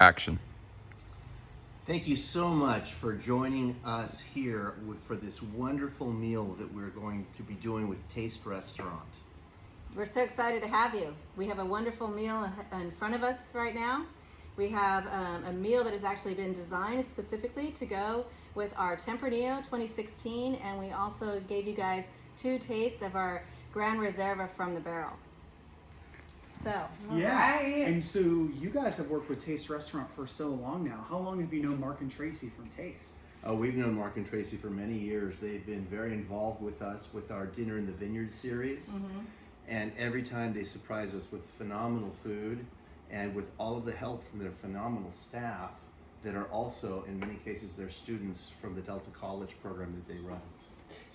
action. Thank you so much for joining us here for this wonderful meal that we're going to be doing with Taste Restaurant. We're so excited to have you. We have a wonderful meal in front of us right now. We have a meal that has actually been designed specifically to go with our Tempranillo 2016, and we also gave you guys 2 tastes of our Grand Reserva from the barrel. So, Yeah, and so you guys have worked with Taste Restaurant for so long now. How long have you known Mark and Tracy from Taste? Oh, we've known Mark and Tracy for many years. They've been very involved with us with our Dinner in the Vineyards series. And every time they surprise us with phenomenal food and with all of the help from their phenomenal staff that are also, in many cases, their students from the Delta College program that they run.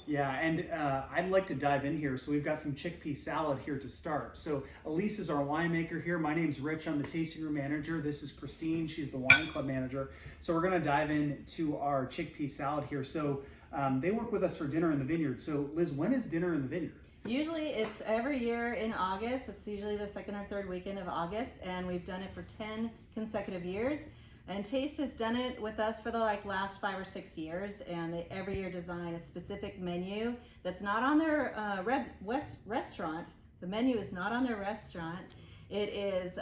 Yeah, and I'd like to dive in here. So we've got some chickpea salad here to start. So Elise is our winemaker here. My name's Rich. I'm the tasting room manager. This is Christine. She's the wine club manager. So we're going to dive into our chickpea salad here. So they work with us for Dinner in the Vineyard. So Liz, when is Dinner in the Vineyard? usually it's every year in August. It's usually the second or third weekend of August, and we've done it for 10 consecutive years. And Taste has done it with us for the last 5 or 6 years, and they every year design a specific menu that's not on their restaurant. The menu is not on their restaurant. It is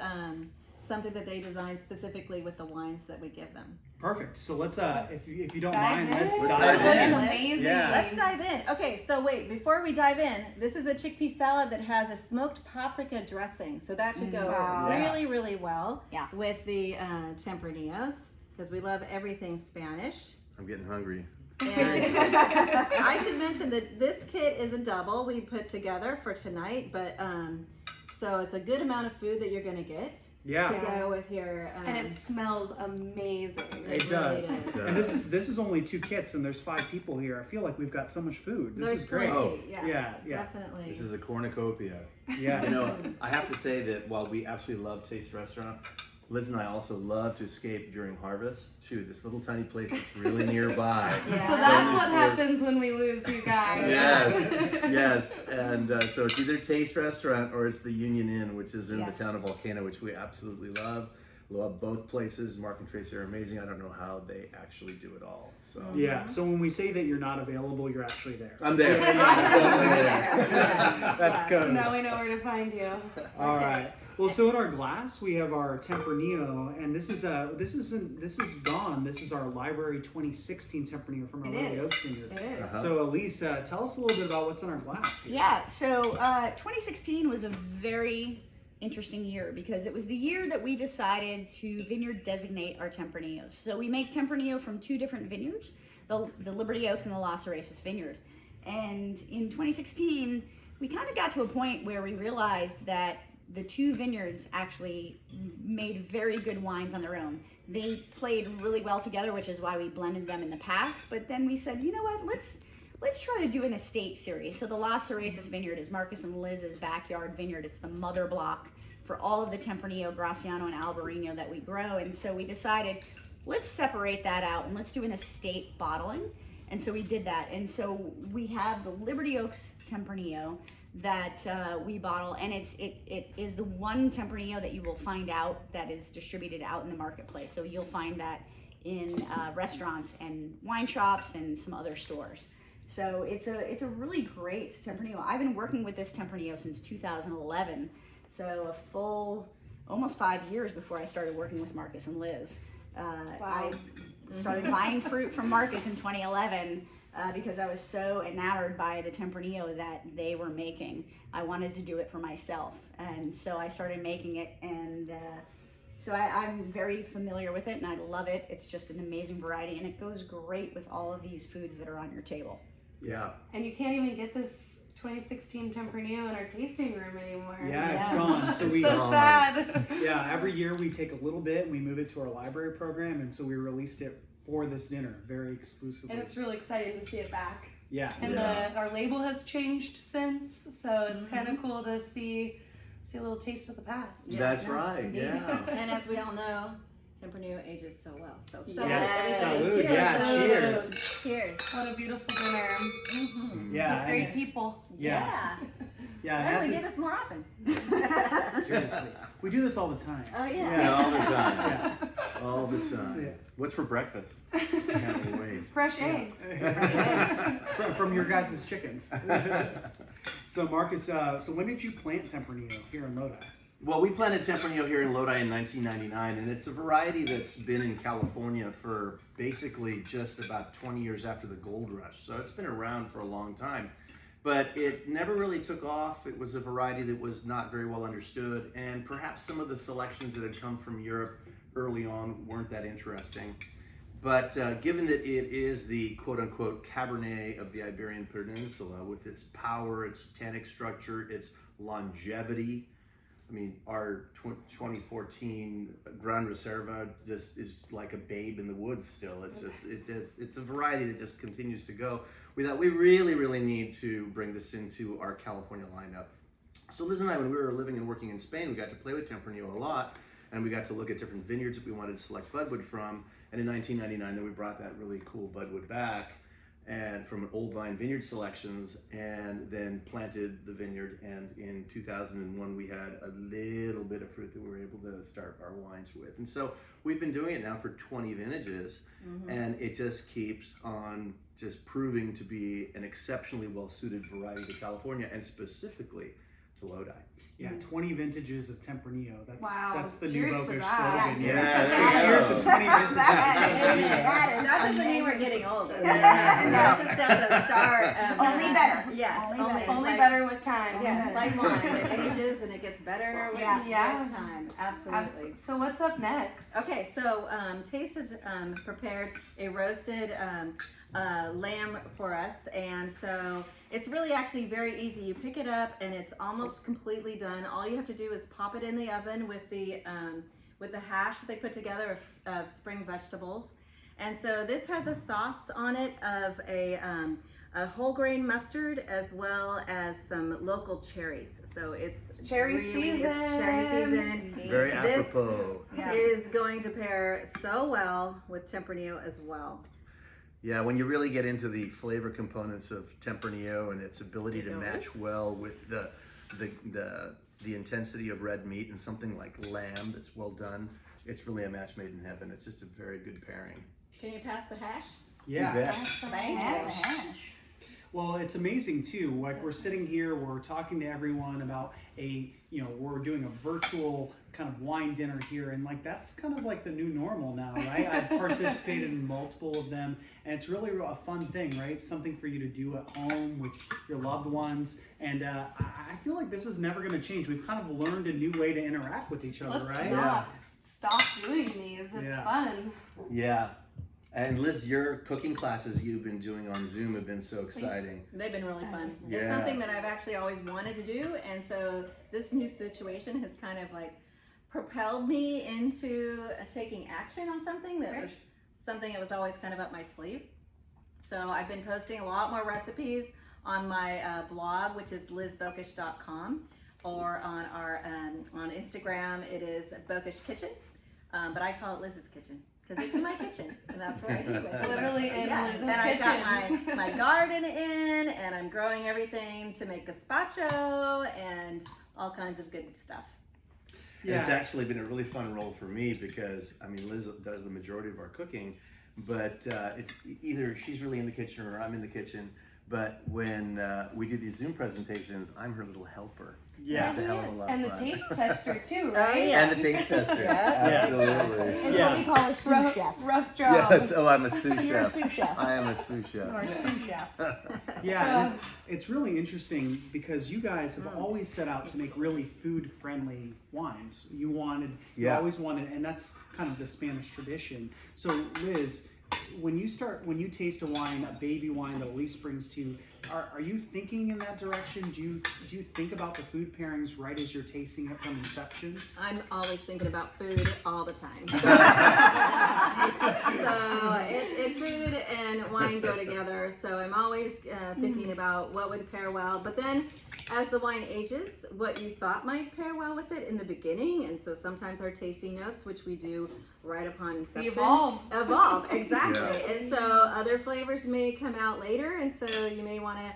something that they design specifically with the wines that we give them. Perfect. So let's, if you don't mind, let's Let's dive dive in. in. Amazing. Yeah. Let's dive in. Okay, so wait, before we dive in, this is a chickpea salad that has a smoked paprika dressing. So that should go Wow. really, really well Yeah. with the Tempranillos, because we love everything Spanish. I'm getting hungry. And I should mention that this kit is a double we put together for tonight, but so it's a good amount of food that you're gonna get Yeah. to go with your. And it smells amazing. It does. And this is only 2 kits, and there's 5 people here. I feel like we've got so much food. This There's is great. plenty, Oh. yes, Yeah. definitely. This is a cornucopia. Yes. You know, I have to say that while we absolutely love Taste Restaurant, Liz and I also love to escape during harvest to this little tiny place that's really nearby. Yeah. So that's what happens when we lose you guys. Yes, and so it's either Taste Restaurant or it's the Union Inn, which is in Yes. the town of Volcano, which we absolutely love. Love both places. Mark and Tracy are amazing. I don't know how they actually do it all. So Yeah. So when we say that you're not available, you're actually there. I'm there. That's good. So now we know where to find you. All right. Well, so in our glass we have our Tempranillo, and this is gone. This is our Library 2016 Tempranillo from our It Lily is. Oaks Vineyard. It is. Uh-huh. So Elise, tell us a little bit about what's in our glass here. Yeah, so 2016 was a very interesting year because it was the year that we decided to vineyard designate our Tempranillos. So we make Tempranillo from 2 different vineyards, the Liberty Oaks and the Las Oasis Vineyard. And in 2016, we kind of got to a point where we realized that the 2 vineyards actually made very good wines on their own. They played really well together, which is why we blended them in the past. But then we said, you know what, let's try to do an estate series. So the Las Oasis Vineyard is Marcus and Liz's backyard vineyard. It's the mother block for all of the Tempranillo, Graciano, and Albarino that we grow. And so we decided, let's separate that out and let's do an estate bottling. And so we did that. And so we have the Liberty Oaks Tempranillo that we bottle, and it is the one Tempranillo that you will find out that is distributed out in the marketplace. So you'll find that in restaurants and wine shops and some other stores. So it's a really great Tempranillo. I've been working with this Tempranillo since 2011, so a full almost 5 years before I started working with Marcus and Liz. I started buying fruit from Marcus in 2011 because I was so enamored by the Tempranillo that they were making. I wanted to do it for myself, and so I started making it, and so I'm very familiar with it and I love it. It's just an amazing variety, and it goes great with all of these foods that are on your table. Yeah. And you can't even get this 2016 Tempranillo in our tasting room anymore. Yeah, it's Yeah. gone. So It's we so sad. yeah, every year we take a little bit and we move it to our library program, and so we released it for this dinner very exclusively. And it's really exciting to see it back. Yeah. And our label has changed since, so it's kind of cool to see a little taste of the past. That's right. Yeah. And as we all know, Tempranillo ages so well. So Yes. everybody. Salud. Yeah. Cheers. Cheers. Cheers. What a beautiful dinner. Yeah. Great and- people. Yeah. Yeah. Why and don't we as do this more often? seriously, we do this all the time. Oh yeah. Yeah, all the time. Yeah. time. Yeah. What's for breakfast? Can't wait. Fresh eggs. from your guys' chickens. So Marcus, so when did you plant Tempranillo here in Lodi? Well, we planted Tempranillo here in Lodi in 1999, and it's a variety that's been in California for basically just about 20 years after the gold rush. So it's been around for a long time, but it never really took off. It was a variety that was not very well understood, and perhaps some of the selections that had come from Europe early on weren't that interesting. But given that it is the quote-unquote Cabernet of the Iberian Peninsula, with its power, its tannic structure, its longevity, I mean, our 2014 Gran Reserva just is like a babe in the woods still. It's a variety that just continues to go. We thought we really need to bring this into our California lineup. So Liz and I, when we were living and working in Spain, we got to play with Tempranillo a lot, and we got to look at different vineyards that we wanted to select budwood from. And in 1999, then we brought that really cool budwood back, and from an old vine vineyard selections, and then planted the vineyard. And in 2001 we had a little bit of fruit that we were able to start our wines with. And so we've been doing it now for 20 vintages, and it just keeps on just proving to be an exceptionally well suited variety to California, and specifically to Lodi. Yeah, 20 vintages of Tempranillo. Wow. That's the Cheers new to Bokisch that. slogan. Yeah, So there you cheers go. to 20 vintages. That doesn't mean we're getting older. Not just at the start. Only better. Yes, Only better. Only like- better with time. Yes, like wine. It ages and it gets better with Yeah. time. Absolutely. So what's up next? Okay, so Taste has prepared a roasted lamb for us, and so it's really actually very easy. You pick it up and it's almost completely done. All you have to do is pop it in the oven with the hash that they put together of spring vegetables. And so this has a sauce on it of a whole grain mustard as well as some local cherries. So it's cherry season. It's cherry season. Very This apropos. is going to pair so well with Tempranillo as well. Yeah, when you really get into the flavor components of Tempranillo and its ability to match well with the intensity of red meat and something like lamb that's well done, it's really a match made in heaven. It's just a very good pairing. Can you pass the hash? Yeah. You bet. Thank you. Well, it's amazing too. Like we're sitting here, we're talking to everyone about we're doing a virtual kind of wine dinner here, and like that's kind of like the new normal now, right? I've participated in multiple of them, and it's really a fun thing, right? Something for you to do at home with your loved ones, and I feel like this is never going to change. We've kind of learned a new way to interact with each other, Let's right? not stop doing these. It's Yeah. fun. Yeah. And Liz, your cooking classes you've been doing on Zoom have been so exciting. They've been really fun. It's Yeah. something that I've actually always wanted to do, and so this new situation has kind of like propelled me into taking action on something that was always kind of up my sleeve. So I've been posting a lot more recipes on my blog, which is lizbokisch.com, or on our on Instagram it is Bokisch Kitchen, but I call it Liz's Kitchen because it's in my kitchen, and that's where I do it. Literally in Liz's and I've kitchen. got my garden in, and I'm growing everything to make gazpacho and all kinds of good stuff. And it's actually been a really fun role for me because, I mean, Liz does the majority of our cooking, but it's either she's really in the kitchen or I'm in the kitchen. But when we do these Zoom presentations, I'm her little helper. Yeah. It's a hell of a lot And of the fun. taste tester too, Oh, right? yeah. And the taste tester. Absolutely. It's what we call a sous chef. Rough job. Yes, oh, I'm a sous You're a chef. sous chef. I am a sous chef. You're a sous chef. Yeah, and it's really interesting because you guys have always set out to make really food-friendly wines. You always wanted, and that's kind of the Spanish tradition. So Liz, when you taste a wine, a baby wine that Elise brings to you, are you thinking in that direction? Do you think about the food pairings right as you're tasting it from inception? I'm always thinking about food all the time. So food and wine go together. So I'm always thinking about what would pair well. But then as the wine ages, what you thought might pair well with it in the beginning. And so sometimes our tasting notes, which we do right upon inception. Evolve, exactly. Yeah. And so other flavors may come out later. And so you may want to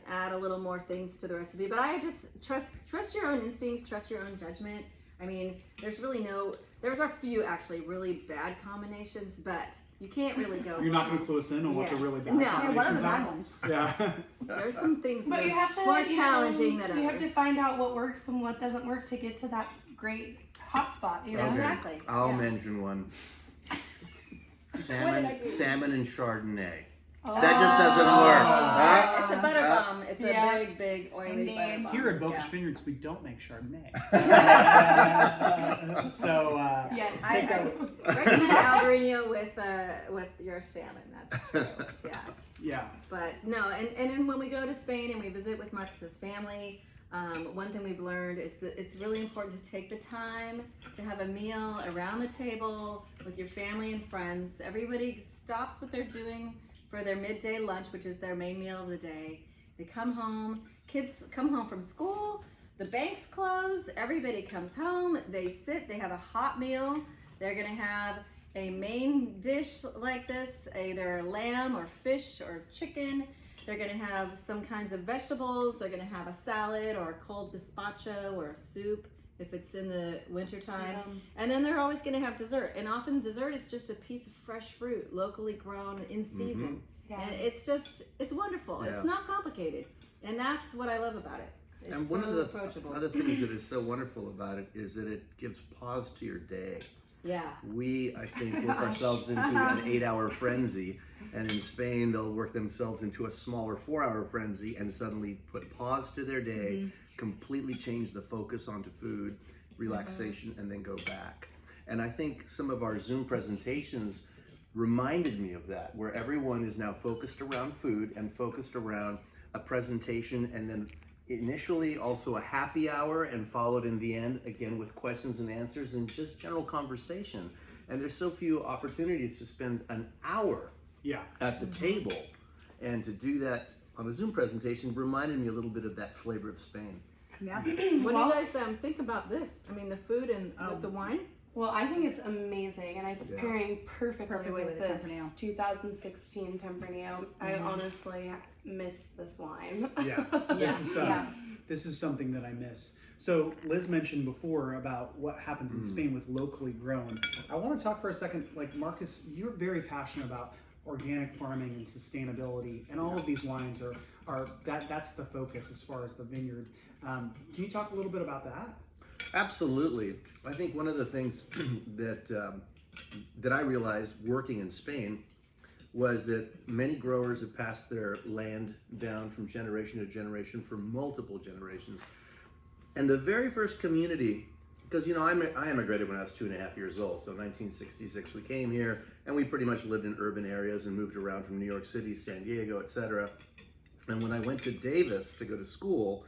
add a little more things to the recipe. But I just trust your own instincts, trust your own judgment. I mean, there's a few actually really bad combinations, but you can't really go. You're not wrong. going to clue us in on what the Yes. really bad No. Yeah, what are the combinations bad are? ones? Yeah. There's some things But that you have to more you know, challenging than you have to others. find out what works and what doesn't work to get to that great hot spot. You know. Okay. Exactly. I'll Yeah. mention one. What did I do? Salmon and Chardonnay. Oh. That just doesn't work. Huh? It's a butter bomb. It's Yeah. a big, oily Indeed. butter bomb. Here at Bokisch Yeah. Vineyards, we don't make Chardonnay. So Yeah. take that. Recommend Albarino with your salmon. That's true. Yes. Yeah. But no, and then when we go to Spain and we visit with Marcus's family, one thing we've learned is that it's really important to take the time to have a meal around the table with your family and friends. Everybody stops what they're doing for their midday lunch, which is their main meal of the day. They come home, kids come home from school, the banks close, everybody comes home, they sit, they have a hot meal. They're gonna have a main dish like this, either lamb or fish or chicken. They're gonna have some kinds of vegetables. They're gonna have a salad or a cold gazpacho or a soup if it's in the wintertime. Yum. And then they're always gonna have dessert. And often dessert is just a piece of fresh fruit, locally grown in season. Yeah. And it's wonderful. It's Yeah. not complicated. And that's what I love about it. It's And one so of the approachable. other things that is so wonderful about it is that it gives pause to your day. Yeah. We, I think, work ourselves into an 8-hour frenzy, and in Spain, they'll work themselves into a smaller 4-hour frenzy and suddenly put pause to their day, completely change the focus onto food, relaxation, and then go back. And I think some of our Zoom presentations reminded me of that, where everyone is now focused around food and focused around a presentation, and then initially also a happy hour, and followed in the end again with questions and answers and just general conversation. And there's so few opportunities to spend an hour Yeah. at the table, and to do that on a Zoom presentation reminded me a little bit of that flavor of Spain. Yeah. What do you guys think about this? I mean, the food and with the wine? Well, I think it's amazing, and it's Yeah. pairing perfectly with with the this Tempranillo. 2016 Tempranillo. I honestly miss this wine. Yeah. This is something that I miss. So Liz mentioned before about what happens in Spain with locally grown. I want to talk for a second. Like Marcus, you're very passionate about organic farming and sustainability, and all of these wines are that's the focus as far as the vineyard. Can you talk a little bit about that? Absolutely. I think one of the things that I realized working in Spain was that many growers have passed their land down from generation to generation for multiple generations. And the very first community, because I immigrated when I was 2.5 years old, so 1966 we came here, and we pretty much lived in urban areas and moved around from New York City, San Diego, etc. And when I went to Davis to go to school,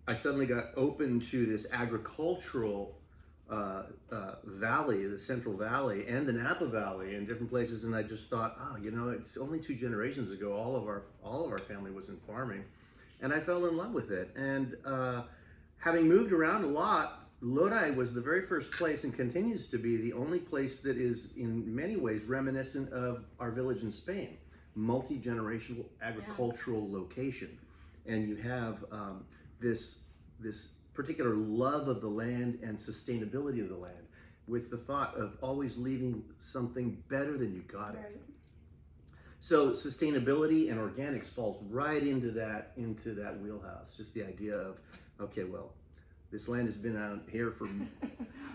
I suddenly got open to this agricultural valley, the Central Valley and the Napa Valley and different places, and I just thought, it's only 2 generations ago all of our family was in farming, and I fell in love with it. And having moved around a lot, Lodi was the very first place, and continues to be the only place that is in many ways reminiscent of our village in Spain, multi-generational agricultural location, and you have this particular love of the land and sustainability of the land, with the thought of always leaving something better than you got it. Right. So sustainability and organics falls right into that wheelhouse. Just the idea of, okay, well, this land has been out here for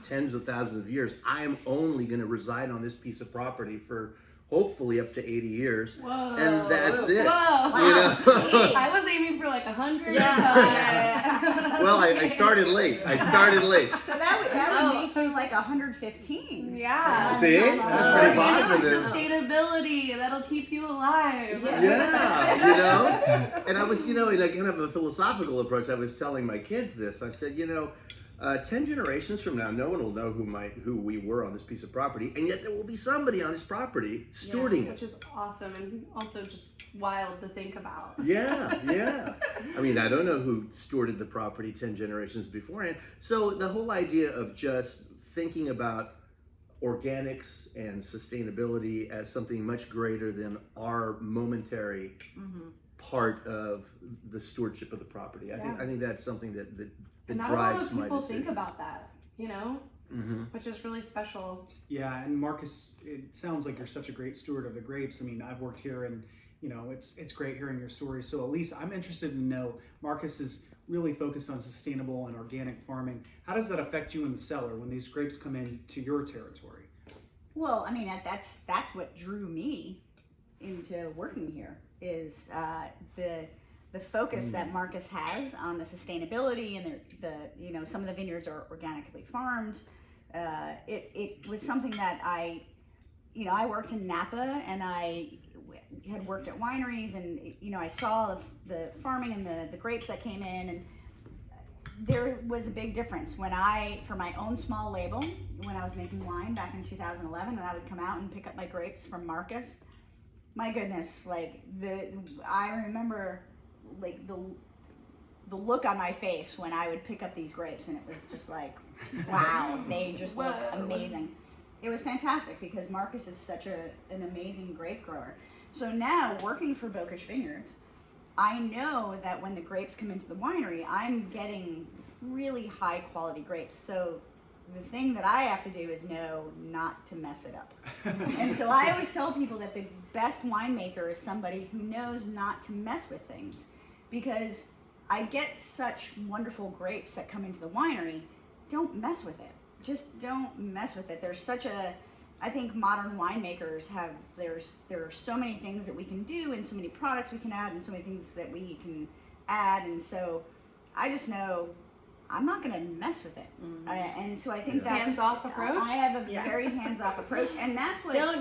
tens of thousands of years. I am only going to reside on this piece of property for hopefully up to 80 years, Whoa. and that's it. Whoa. You know? I was aiming for like 100. Well, I started late. So that would make you like 115. Yeah. See? That's pretty positive. Sustainability, that'll keep you alive. Yeah, and I was, in a kind of a philosophical approach, I was telling my kids this. I said, 10 generations from now, no one will know who we were on this piece of property, and yet there will be somebody on this property stewarding it. Which is awesome, and also just wild to think about. Yeah. I mean, I don't know who stewarded the property 10 generations beforehand. So the whole idea of just thinking about organics and sustainability as something much greater than our momentary part of the stewardship of the property. I think that's something that And not a lot drives of my people decisions. think about that. you know, Mm-hmm. which is really special. Yeah, and Marcus, it sounds like you're such a great steward of the grapes. I mean, I've worked here, and you know, it's great hearing your story. So, Elise, I'm interested to know, Marcus is really focused on sustainable and organic farming. How does that affect you in the cellar when these grapes come into your territory? Well, I mean, that's what drew me into working here is the focus that Marcus has on the sustainability and the you know, some of the vineyards are organically farmed. It was something that I worked in Napa, and I had worked at wineries, and you know, I saw the farming and the grapes that came in, and there was a big difference when for my own small label, when I was making wine back in 2011, and I would come out and pick up my grapes from Marcus. My goodness, like I remember like the look on my face when I would pick up these grapes, and it was just like, wow, they just look amazing. It was fantastic because Marcus is such an amazing grape grower. So now, working for Bokisch Vineyards, I know that when the grapes come into the winery, I'm getting really high quality grapes. So the thing that I have to do is know not to mess it up. And so I always tell people that the best winemaker is somebody who knows not to mess with things, because I get such wonderful grapes that come into the winery. Don't mess with it. Just don't mess with it. There's such I think modern winemakers there are so many things that we can do, and so many products we can add, and so many things that we can add, and so I just know I'm not going to mess with it. And so I think that's hands-off approach. I have a very hands-off approach, and that's what. No.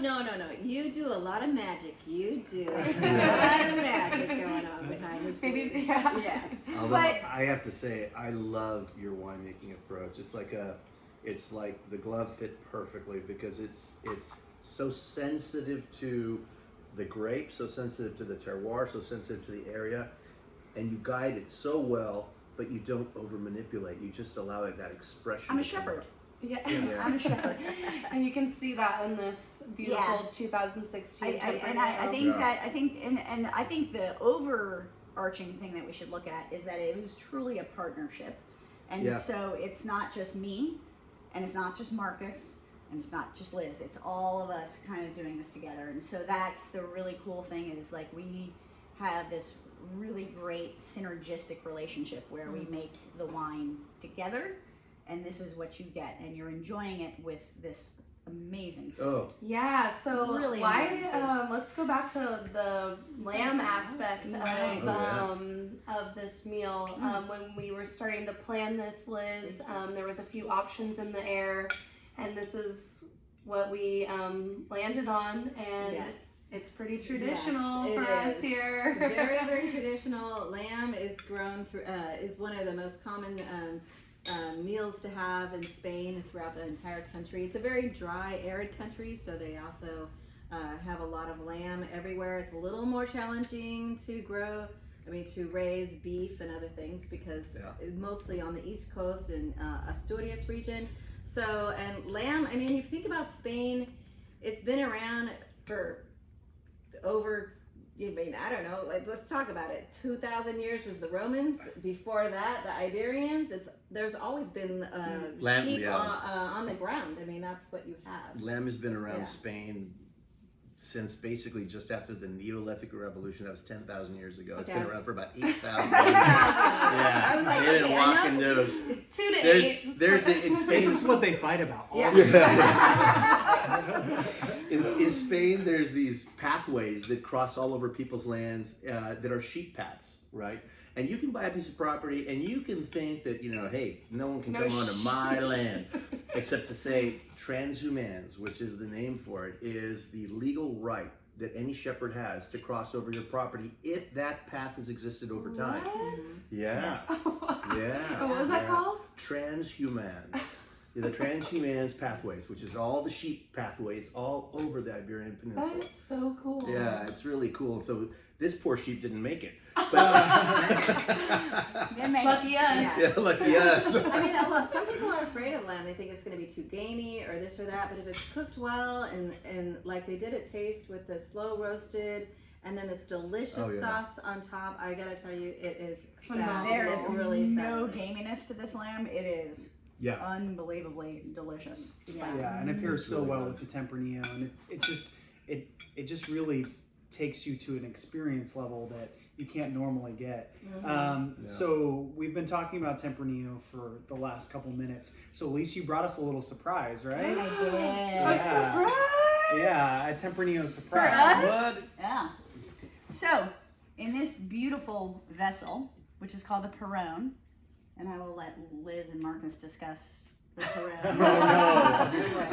You do a lot of magic. You do a lot of magic going on behind the scenes. Maybe, yeah. Yes. Although I have to say, I love your winemaking approach. It's like the glove fit perfectly, because it's so sensitive to the grape, so sensitive to the terroir, so sensitive to the area, and you guide it so well, but you don't over manipulate. You just allow it that expression. I'm a to come shepherd. out. Yes. I'm a shepherd. And you can see that in this beautiful 2016 Tempranillo. I think the overarching thing that we should look at is that it was truly a partnership, and so it's not just me, and it's not just Marcus, and it's not just Liz. It's all of us kind of doing this together, and so that's the really cool thing, is like we have this really great synergistic relationship where we make the wine together, and this is what you get, and you're enjoying it with this amazing food. Oh, Yeah, so Really why amazing let's go back to the lamb aspect Right. of this meal. When we were starting to plan this, Liz, there was a few options in the air, and this is what we landed on, and Yes. it's pretty traditional Yes, for it us is. here. Very, very traditional. Lamb is grown through is one of the most common meals to have in Spain and throughout the entire country. It's a very dry, arid country, so they also have a lot of lamb everywhere. It's a little more challenging to to raise beef and other things, because it's mostly on the East Coast and Asturias region. So, and lamb, I mean, if you think about Spain, it's been around for over, I don't know, like, let's talk about it. 2,000 years was the Romans. Before that, the Iberians. There's always been Lamb, sheep on the ground. I mean, that's what you have. lamb has been around Yeah. Spain since basically just after the Neolithic Revolution. That was 10,000 years ago. It's Okay. been around for about 8,000 years. I was like, They didn't okay, walk I in know. those. 2 to 8. There's in Spain. This is what they fight about. all Yeah. the time. In Spain, there's these pathways that cross all over people's lands that are sheep paths, right? And you can buy a piece of property, and you can think that, hey, no one can No come onto my sheep. land, except to say transhumans, which is the name for it, is the legal right that any shepherd has to cross over your property if that path has existed over time. What? Yeah. Yeah. What was that called? Transhumans. The transhumans pathways, which is all the sheep pathways all over the Iberian Peninsula. That is so cool. Yeah, it's really cool. So this poor sheep didn't make it. But, Lucky us. yeah, lucky us. I mean, some people are afraid of lamb. They think it's going to be too gamey or this or that. But if it's cooked well and like they did at Taste with the slow roasted and then it's delicious sauce on top, I gotta tell you, it is Phenomenal. There is really no fabulous. gaminess to this lamb. It is Yeah. unbelievably delicious. Yeah, and it pairs so well with the Tempranillo, and it just really takes you to an experience level that you can't normally get. So we've been talking about Tempranillo for the last couple minutes. So Elise, you brought us a little surprise, right? I did. Yeah. Surprise! Yeah, a Tempranillo surprise. us? Yeah. So, in this beautiful vessel, which is called the Perone, and I will let Liz and Marcus discuss the Perone.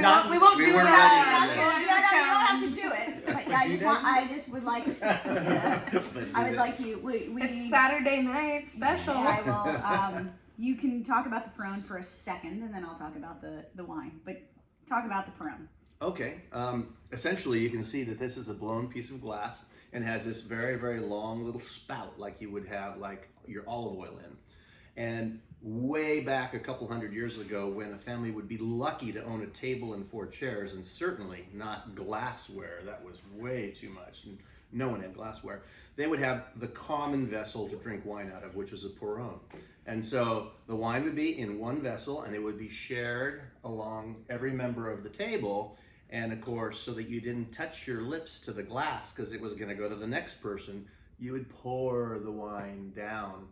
No. We won't We do weren't that. You don't have to do it. But I just would like. I would like you. We It's Saturday night special. I will. You can talk about the Perone for a second, and then I'll talk about the wine. But talk about the Perone. Okay. Essentially, you can see that this is a blown piece of glass and has this very, very long little spout like you would have like your olive oil in. And way back a couple hundred years ago, when a family would be lucky to own a table and 4 chairs, and certainly not glassware, that was way too much. No one had glassware. They would have the common vessel to drink wine out of, which is a Perone. And so the wine would be in one vessel, and it would be shared along every member of the table. And of course, so that you didn't touch your lips to the glass because it was going to go to the next person, you would pour the wine down.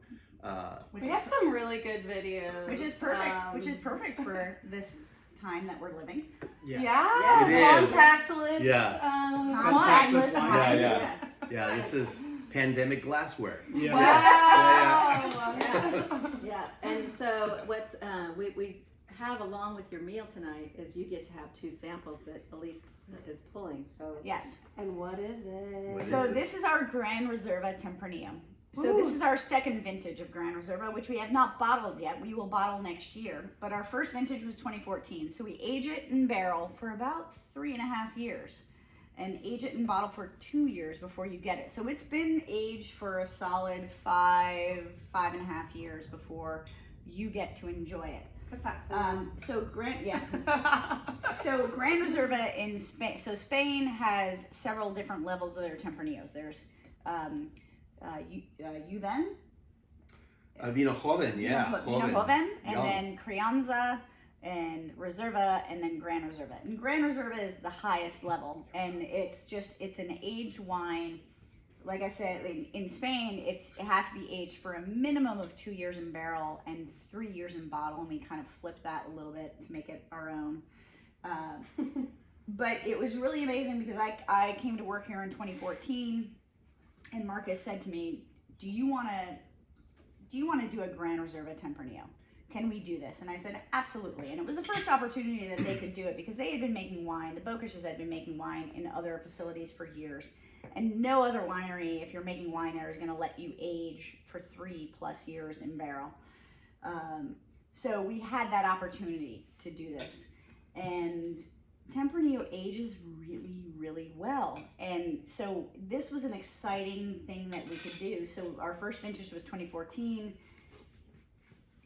We have some really good videos. Which is perfect. Which is perfect for this time that we're living. Yes. Yeah, It is. contactless. Yeah. Contactless wine. wine. Yeah. Yeah, this is pandemic glassware. Yeah. Wow. Yeah, and so what's we have along with your meal tonight is you get to have 2 samples that Elise is pulling. So Yes. And what is it? What is So it? this is our Gran Reserva Tempranillo. So this is our second vintage of Gran Reserva, which we have not bottled yet. We will bottle next year. But our first vintage was 2014. So we age it in barrel for about 3.5 years. And age it in bottle for 2 years before you get it. So it's been aged for a solid 5.5 years before you get to enjoy it. Put that So Gran Reserva in Spain. So Spain has several different levels of their Tempranillos. There's Juven, Vino Joven, yeah. Vino Joven, and Young. then Crianza, and Reserva, and then Gran Reserva. And Gran Reserva is the highest level, and it's an aged wine. Like I said, in Spain, it has to be aged for a minimum of 2 years in barrel and 3 years in bottle, and we kind of flipped that a little bit to make it our own. But it was really amazing because I came to work here in 2014, and Marcus said to me, "Do you want to do a Gran Reserva Tempranillo? Can we do this?" And I said, "Absolutely." And it was the first opportunity that they could do it because they had been making wine. The Bokisches had been making wine in other facilities for years. And no other winery, if you're making wine there, is going to let you age for 3+ years in barrel. So we had that opportunity to do this. And Tempranillo ages really, really well. And so this was an exciting thing that we could do. So our first vintage was 2014.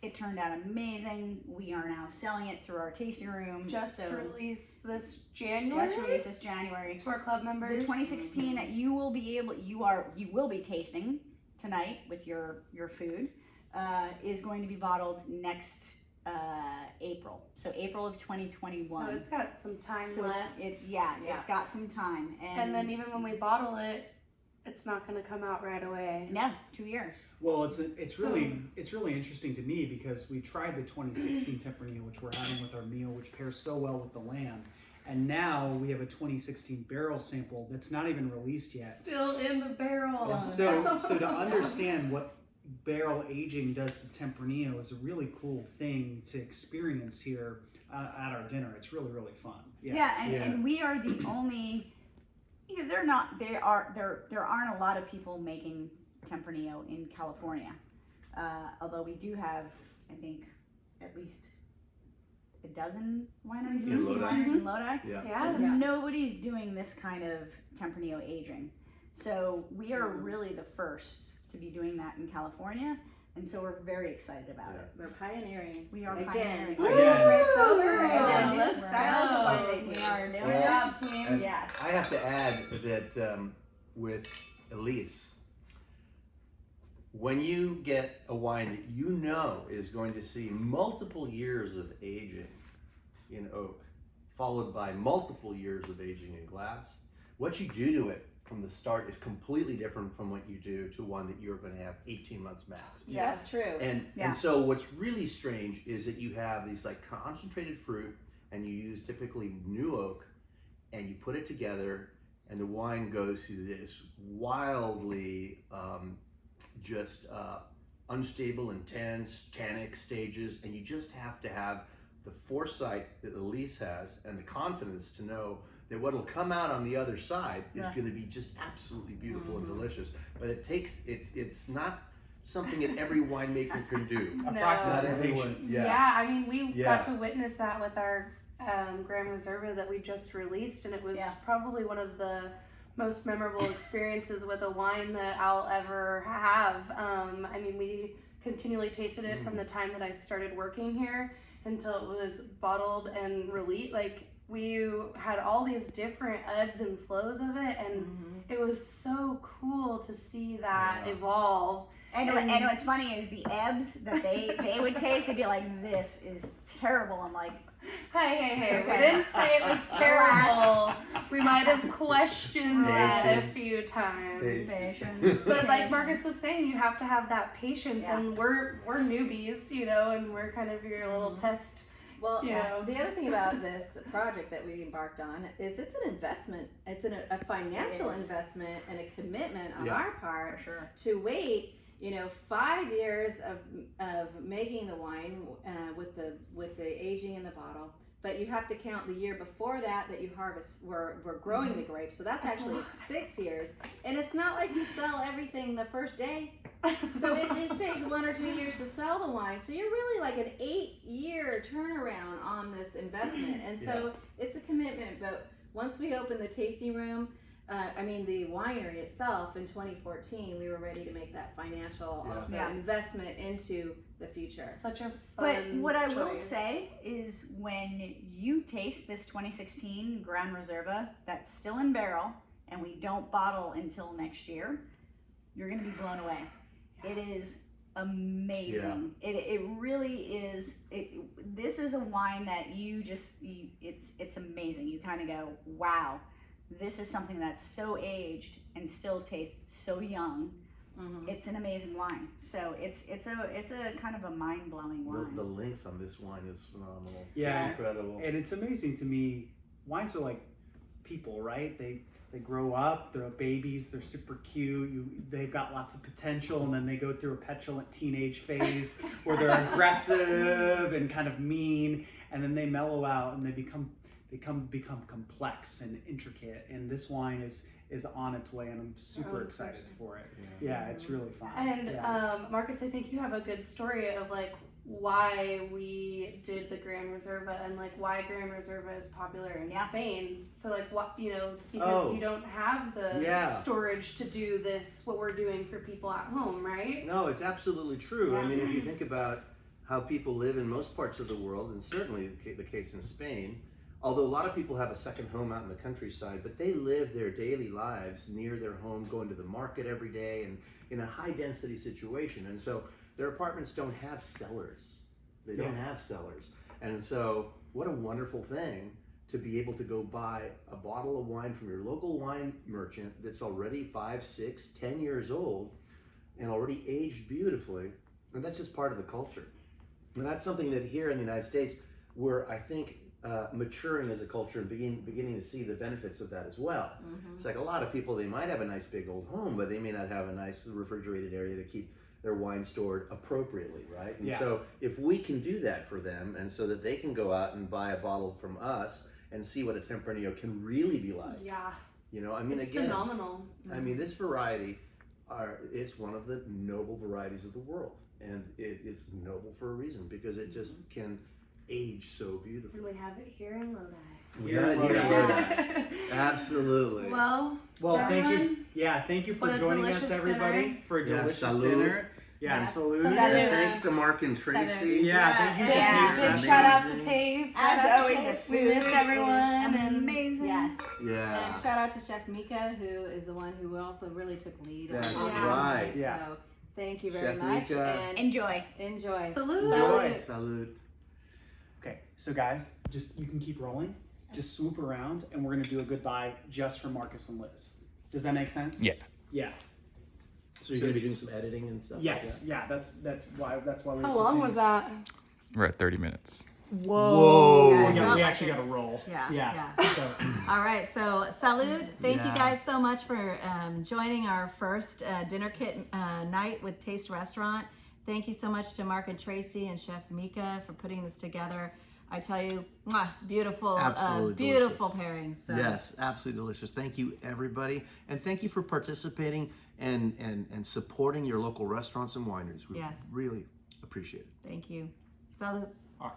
It turned out amazing. We are now selling it through our tasting room. Just released this January. Just released this January. To our club members. The 2016 that you will be tasting tonight with your food is going to be bottled next April. So April of 2021. So it's got some time So left. it's got some time. And then even when we bottle it, it's not going to come out right away. No, 2 years. Well, it's really interesting to me because we tried the 2016 Tempranillo, which we're having with our meal, which pairs so well with the lamb, and now we have a 2016 barrel sample that's not even released yet. Still in the barrel. So to understand what barrel aging does to Tempranillo is a really cool thing to experience here at our dinner. It's really, really fun. And we are the only. There aren't a lot of people making Tempranillo in California, although we do have, I think, at least a dozen wineries, In 60 Lodi. wineries in Lodi. Yeah. But nobody's doing this kind of Tempranillo aging, so we are really the first to be doing that in California, and so we're very excited about it. we're pioneering. We are Again, pioneering. bringing the grapes over Woo! and We're- new styles of we're- winemaking. We are doing Good it. job, team. And Yes. I have to add that with Elise, when you get a wine that you know is going to see multiple years of aging in oak, followed by multiple years of aging in glass, what you do to it from the start is completely different from what you do to one that you're going to have 18 months max. Yeah, that's true. And so what's really strange is that you have these like concentrated fruit, and you use typically new oak, and you put it together, and the wine goes through this wildly unstable, intense, tannic stages, and you just have to have the foresight that Elise has and the confidence to know that what'll come out on the other side is going to be just absolutely beautiful and delicious. But it's not something that every winemaker can do. A practice of patience. Yeah, I mean, we got to witness that with our Grand Reserva that we just released, and it was probably one of the most memorable experiences with a wine that I'll ever have. I mean, we continually tasted it from the time that I started working here until it was bottled and released. Like, we had all these different ebbs and flows of it, and it was so cool to see that evolve. And what's funny is the ebbs that they would taste, they'd be like, this is terrible. I'm like, hey, we didn't say it was terrible. We might have questioned that a few times. patience. But like Marcus was saying, you have to have that patience, and we're newbies, you know, and we're kind of your little test. Well, the other thing about this project that we embarked on is it's an investment. It's a financial investment and a commitment on our part to wait, 5 years of making the wine with the aging in the bottle. But you have to count the year before that you harvest. We're growing the grapes, so that's actually 6 years. And it's not like you sell everything the first day. So it takes 1 or 2 years to sell the wine. So you're really like an 8-year turnaround on this investment. And so it's a commitment. But once we open the tasting room, the winery itself in 2014, we were ready to make that financial investment into the future. Such a fun But what I will choice. say is when you taste this 2016 Grand Reserva that's still in barrel and we don't bottle until next year, you're going to be blown away. It is amazing. It really is. This is a wine that it's amazing. You kind of go, wow. This is something that's so aged and still tastes so young. It's an amazing wine. So it's a kind of a mind-blowing wine. The length on this wine is phenomenal. Yeah, it's incredible. And it's amazing to me. Wines are like people, right? They grow up, they're babies, they're super cute. They've got lots of potential, and then they go through a petulant teenage phase where they're aggressive and kind of mean, and then they mellow out and they become complex and intricate, and this wine is on its way, and I'm super excited for it. Yeah, it's really fun. And Marcus, I think you have a good story of like why we did the Grand Reserva and like why Grand Reserva is popular in Spain. So like what because you don't have the storage to do this, what we're doing for people at home, right? No, it's absolutely true. I mean, if you think about how people live in most parts of the world, and certainly the case in Spain, although a lot of people have a second home out in the countryside, but they live their daily lives near their home, going to the market every day and in a high density situation. And so their apartments don't have cellars. They don't have cellars. And so what a wonderful thing to be able to go buy a bottle of wine from your local wine merchant that's already 5, 6, 10 years old and already aged beautifully. And that's just part of the culture. And that's something that here in the United States, we're, I think, maturing as a culture and beginning to see the benefits of that as well. It's like a lot of people, they might have a nice big old home, but they may not have a nice refrigerated area to keep their wine stored appropriately, right? And so if we can do that for them, and so that they can go out and buy a bottle from us and see what a Tempranillo can really be like. It's phenomenal. I mean, this variety, it's one of the noble varieties of the world, and it is noble for a reason, because it just can age so beautifully. And we have it here in Lodi. Absolutely. Well, thank you. Yeah, thank you for joining us, everybody, for a delicious dinner. Yeah, salute. Thanks to Mark and Tracy. Thank you to Big shout out to Taste. As always, we miss everyone. And amazing. And shout out to Chef Mika, who is the one who also really took lead. That's on this. right. So Thank you very Chef much. Mika. And Enjoy. enjoy. Salute. Enjoy. Salud. Okay, so guys, just you can keep rolling. Just swoop around, and we're gonna do a goodbye just for Marcus and Liz. Does that make sense? Yeah. Yeah. So you're going to be doing some editing and stuff? Yes. Yeah. That's why we. How long was that? We're at 30 minutes. Whoa. Yeah, We, felt we like actually it. got to roll. Yeah. So All right, so salud. Thank you Yeah. guys so much for joining our first dinner kit night with Taste Restaurant. Thank you so much to Mark and Tracy and Chef Mika for putting this together. I tell you, mwah, beautiful, Absolutely beautiful delicious. pairings. So. Yes, absolutely delicious. Thank you, everybody. And thank you for participating and supporting your local restaurants and wineries. We Yes. really appreciate it. Thank you. Salud. all right.